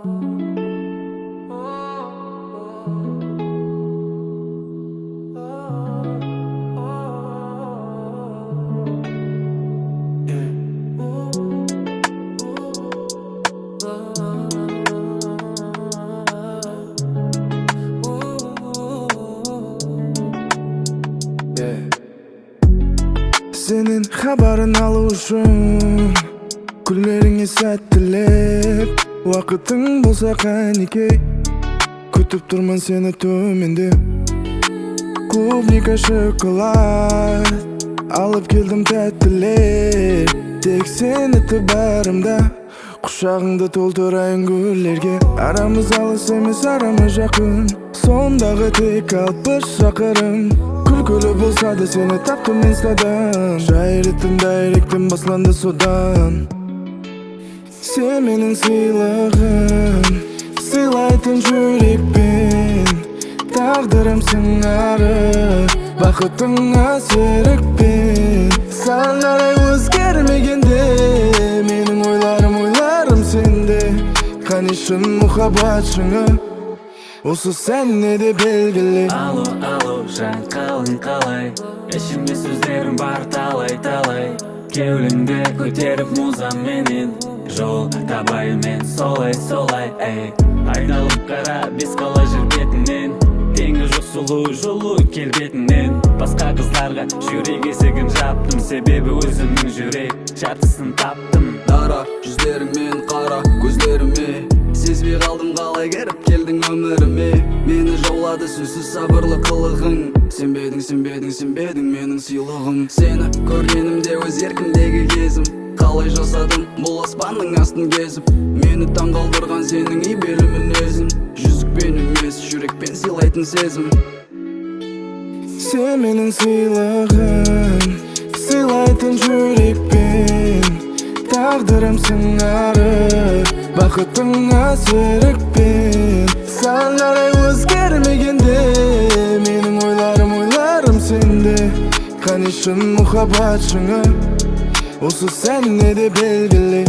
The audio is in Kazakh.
Senin haberin alışın, günlerini sәттілеп, Vakıtın bolsa kanike, kütüp durman seni tömende. Клубника şokolad, alıp geldim tәттілеп, Tek sen etip barımda, Kuşağında toldurayın güllerge. Aramız alыс emes, aramız yakın, Sondağı tek alpış şakırım. Külkülü bolsa da seni taptım instadan, Jayrettim dairektim baslandı sodan. Sen menin sıylığım, Sıylaytın жүrekпен, Tağdırımsın arı, Bakıtыңа серікпен. Саған қарай өзгермегенде, Менің ойларым сенде. Қанешін мұхаббатшыңы, Осы сәнне де белгілі. Алло, жан қалай, Эшімде сөздерім бар талай. Кеуліңді көтеріп музам менен, Жол табайын мен солай, эй. Айналып қара бес қала жер бетінен, Теңі жоқ сұлу жолу келбетінен. Басқа қыздарға жүрек есігін жаптым, Себебі өзімнің жүрек жартысын таптым. Дара жүздеріңмен қара көздеріме, Сезбей қалдым қалай керіп келдің өміріме. Мені жаулады сөзсіз сабырлы қылығың, Сенбедің менің сыйлығым. Сені көргенімде өз еркімдегі кезім, Қалай жасадым бұл аспанның астын кезіп. Мені таң қалдырған сенің ибелі мінезің, Жүзікпен емес жүрекпен сыйлайтын сезім. Sen menin sıylığım, Sıylaytın жүrekпен, Tağdırımsın arı, Bakıtыңа серікпен. Саған қарай өзгермегенде, Менің ойларым сенде. Қанешін мұхаббатшыңы, Осы сәнне де белгілі.